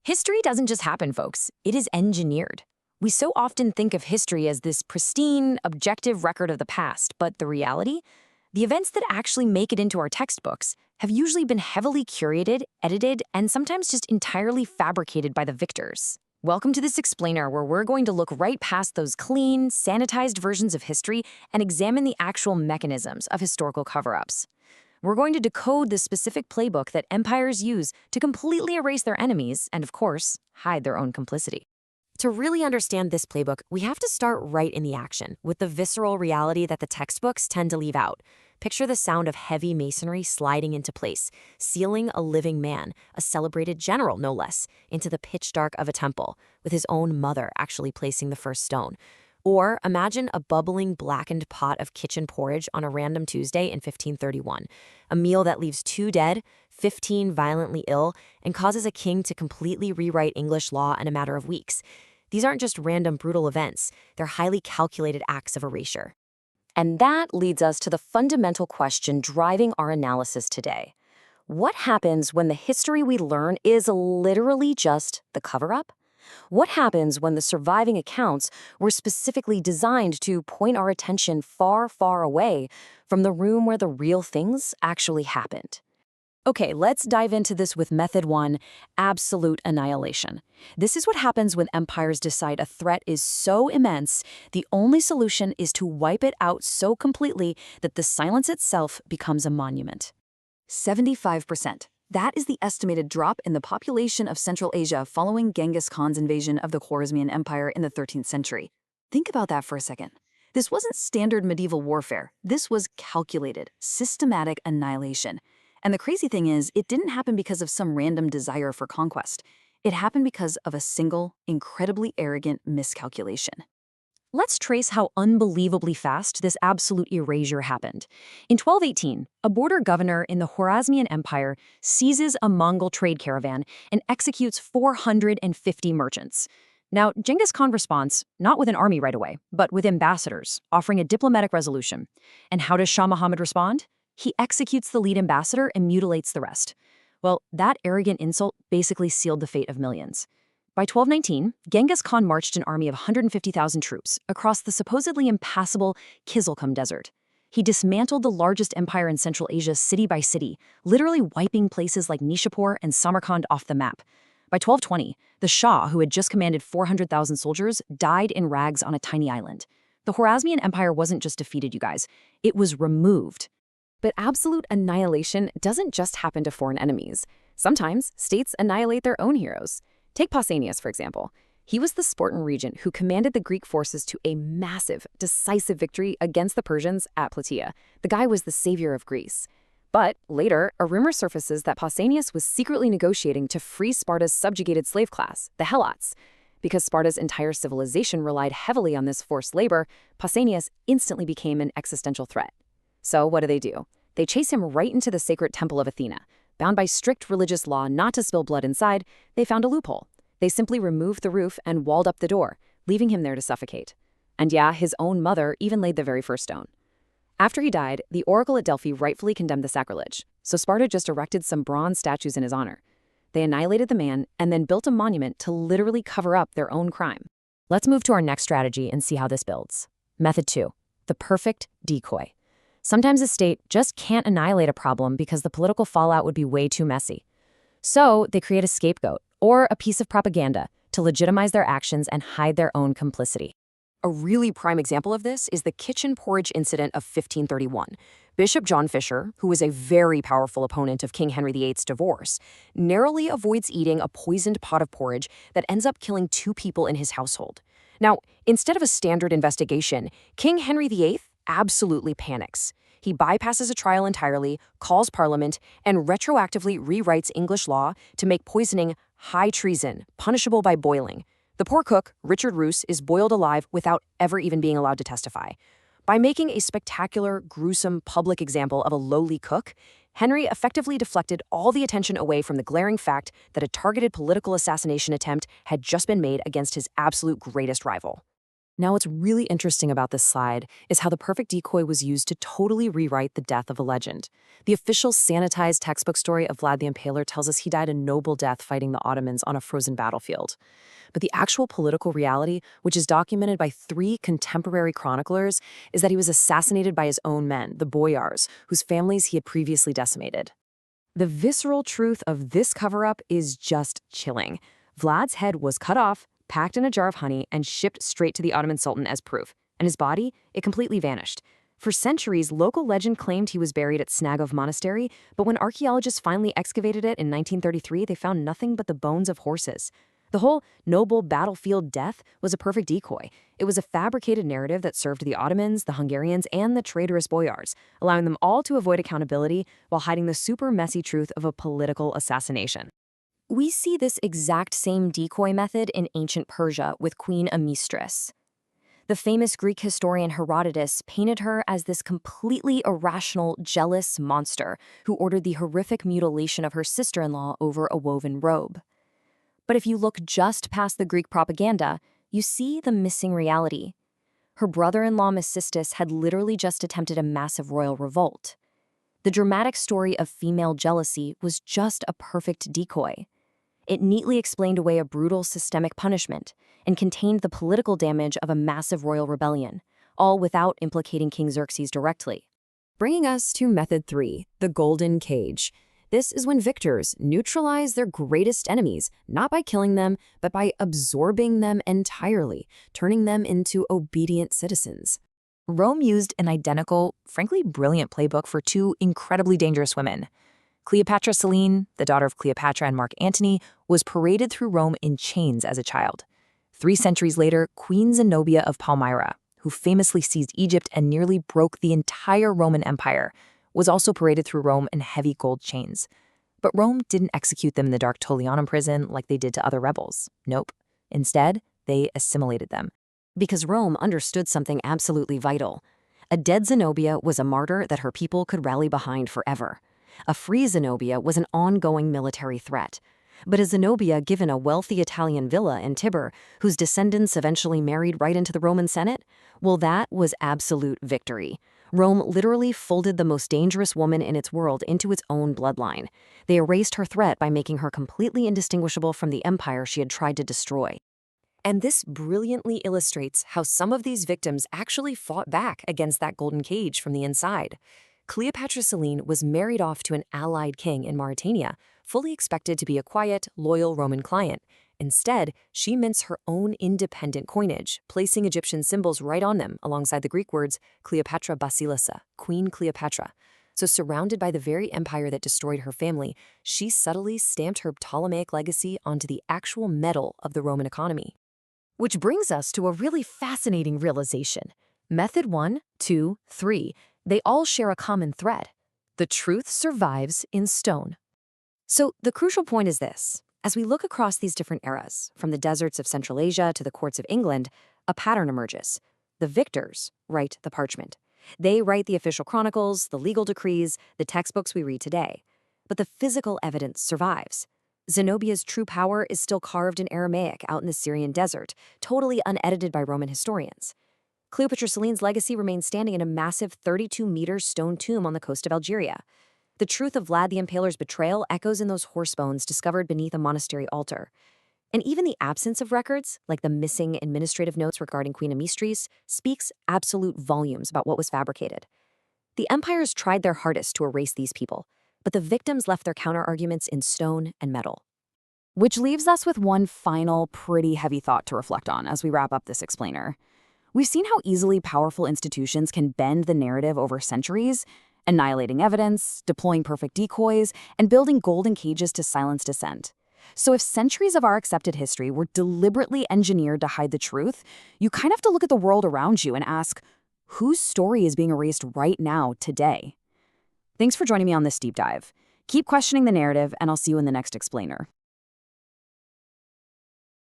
History doesn't just happen, folks. It is engineered. We so often think of history as this pristine, objective record of the past, but the reality? The events that actually make it into our textbooks have usually been heavily curated, edited, and sometimes just entirely fabricated by the victors. Welcome to this explainer where we're going to look right past those clean, sanitized versions of history and examine the actual mechanisms of historical cover-ups. We're going to decode the specific playbook that empires use to completely erase their enemies and, of course, hide their own complicity. To really understand this playbook, we have to start right in the action, with the visceral reality that the textbooks tend to leave out. Picture the sound of heavy masonry sliding into place, sealing a living man, a celebrated general no less, into the pitch dark of a temple, with his own mother actually placing the first stone. Or imagine a bubbling, blackened pot of kitchen porridge on a random Tuesday in 1531, a meal that leaves 2 dead, 15 violently ill, and causes a king to completely rewrite English law in a matter of weeks. These aren't just random brutal events, they're highly calculated acts of erasure. And that leads us to the fundamental question driving our analysis today. What happens when the history we learn is literally just the cover-up? What happens when the surviving accounts were specifically designed to point our attention far, far away from the room where the real things actually happened? Okay, let's dive into this with method 1, absolute annihilation. This is what happens when empires decide a threat is so immense, the only solution is to wipe it out so completely that the silence itself becomes a monument. 75%. That is the estimated drop in the population of Central Asia following Genghis Khan's invasion of the Khwarezmian Empire in the 13th century. Think about that for a second. This wasn't standard medieval warfare. This was calculated, systematic annihilation. And the crazy thing is, it didn't happen because of some random desire for conquest. It happened because of a single, incredibly arrogant miscalculation. Let's trace how unbelievably fast this absolute erasure happened. In 1218, a border governor in the Khwarezmian Empire seizes a Mongol trade caravan and executes 450 merchants. Now, Genghis Khan responds, not with an army right away, but with ambassadors, offering a diplomatic resolution. And how does Shah Muhammad respond? He executes the lead ambassador and mutilates the rest. Well, that arrogant insult basically sealed the fate of millions. By 1219, Genghis Khan marched an army of 150,000 troops across the supposedly impassable Kizilkum Desert. He dismantled the largest empire in Central Asia city by city, literally wiping places like Nishapur and Samarkand off the map. By 1220, the Shah, who had just commanded 400,000 soldiers, died in rags on a tiny island. The Khwarezmian Empire wasn't just defeated, you guys. It was removed. But absolute annihilation doesn't just happen to foreign enemies. Sometimes states annihilate their own heroes. Take Pausanias, for example. He was the Spartan regent who commanded the Greek forces to a massive, decisive victory against the Persians at Plataea. The guy was the savior of Greece. But later, a rumor surfaces that Pausanias was secretly negotiating to free Sparta's subjugated slave class, the Helots. Because Sparta's entire civilization relied heavily on this forced labor, Pausanias instantly became an existential threat. So what do? They chase him right into the sacred temple of Athena. Bound by strict religious law not to spill blood inside, they found a loophole. They simply removed the roof and walled up the door, leaving him there to suffocate. And yeah, his own mother even laid the very first stone. After he died, the oracle at Delphi rightfully condemned the sacrilege, so Sparta just erected some bronze statues in his honor. They annihilated the man and then built a monument to literally cover up their own crime. Let's move to our next strategy and see how this builds. Method 2, the perfect decoy. Sometimes a state just can't annihilate a problem because the political fallout would be way too messy. So they create a scapegoat, or a piece of propaganda, to legitimize their actions and hide their own complicity. A really prime example of this is the kitchen porridge incident of 1531. Bishop John Fisher, who was a very powerful opponent of King Henry VIII's divorce, narrowly avoids eating a poisoned pot of porridge that ends up killing 2 people in his household. Now, instead of a standard investigation, King Henry VIII absolutely panics. He bypasses a trial entirely, calls Parliament, and retroactively rewrites English law to make poisoning high treason, punishable by boiling. The poor cook, Richard Roos, is boiled alive without ever even being allowed to testify. By making a spectacular, gruesome public example of a lowly cook, Henry effectively deflected all the attention away from the glaring fact that a targeted political assassination attempt had just been made against his absolute greatest rival. Now, what's really interesting about this slide is how the perfect decoy was used to totally rewrite the death of a legend. The official sanitized textbook story of Vlad the Impaler tells us he died a noble death fighting the Ottomans on a frozen battlefield. But the actual political reality, which is documented by 3 contemporary chroniclers, is that he was assassinated by his own men, the boyars, whose families he had previously decimated. The visceral truth of this cover-up is just chilling. Vlad's head was cut off, packed in a jar of honey, and shipped straight to the Ottoman Sultan as proof. And his body, it completely vanished. For centuries, local legend claimed he was buried at Snagov Monastery, but when archaeologists finally excavated it in 1933, they found nothing but the bones of horses. The whole noble battlefield death was a perfect decoy. It was a fabricated narrative that served the Ottomans, the Hungarians, and the traitorous boyars, allowing them all to avoid accountability while hiding the super messy truth of a political assassination. We see this exact same decoy method in ancient Persia with Queen Amistris. The famous Greek historian Herodotus painted her as this completely irrational, jealous monster who ordered the horrific mutilation of her sister-in-law over a woven robe. But if you look just past the Greek propaganda, you see the missing reality. Her brother-in-law Mecisteus had literally just attempted a massive royal revolt. The dramatic story of female jealousy was just a perfect decoy. It neatly explained away a brutal systemic punishment and contained the political damage of a massive royal rebellion, all without implicating King Xerxes directly. Bringing us to Method 3, the golden cage. This is when victors neutralize their greatest enemies, not by killing them, but by absorbing them entirely, turning them into obedient citizens. Rome used an identical, frankly brilliant playbook for 2 incredibly dangerous women. Cleopatra Selene, the daughter of Cleopatra and Mark Antony, was paraded through Rome in chains as a child. 3 centuries later, Queen Zenobia of Palmyra, who famously seized Egypt and nearly broke the entire Roman Empire, was also paraded through Rome in heavy gold chains. But Rome didn't execute them in the dark Tullianum prison like they did to other rebels. Nope. Instead, they assimilated them. Because Rome understood something absolutely vital. A dead Zenobia was a martyr that her people could rally behind forever. A free Zenobia was an ongoing military threat. But a Zenobia given a wealthy Italian villa in Tibur, whose descendants eventually married right into the Roman Senate, well, that was absolute victory. Rome literally folded the most dangerous woman in its world into its own bloodline. They erased her threat by making her completely indistinguishable from the empire she had tried to destroy. And this brilliantly illustrates how some of these victims actually fought back against that golden cage from the inside. Cleopatra Selene was married off to an allied king in Mauretania, fully expected to be a quiet, loyal Roman client. Instead, she mints her own independent coinage, placing Egyptian symbols right on them alongside the Greek words Cleopatra Basilissa, Queen Cleopatra. So surrounded by the very empire that destroyed her family, she subtly stamped her Ptolemaic legacy onto the actual metal of the Roman economy. Which brings us to a really fascinating realization. Method 1, 2, 3. They all share a common thread. The truth survives in stone. So the crucial point is this. As we look across these different eras, from the deserts of Central Asia to the courts of England, a pattern emerges. The victors write the parchment. They write the official chronicles, the legal decrees, the textbooks we read today. But the physical evidence survives. Zenobia's true power is still carved in Aramaic out in the Syrian desert, totally unedited by Roman historians. Cleopatra Selene's legacy remains standing in a massive 32-meter stone tomb on the coast of Algeria. The truth of Vlad the Impaler's betrayal echoes in those horse bones discovered beneath a monastery altar. And even the absence of records, like the missing administrative notes regarding Queen Amistris, speaks absolute volumes about what was fabricated. The empires tried their hardest to erase these people, but the victims left their counter-arguments in stone and metal. Which leaves us with one final, pretty heavy thought to reflect on as we wrap up this explainer. We've seen how easily powerful institutions can bend the narrative over centuries, annihilating evidence, deploying perfect decoys, and building golden cages to silence dissent. So if centuries of our accepted history were deliberately engineered to hide the truth, you kind of have to look at the world around you and ask, whose story is being erased right now, today? Thanks for joining me on this deep dive. Keep questioning the narrative, and I'll see you in the next explainer.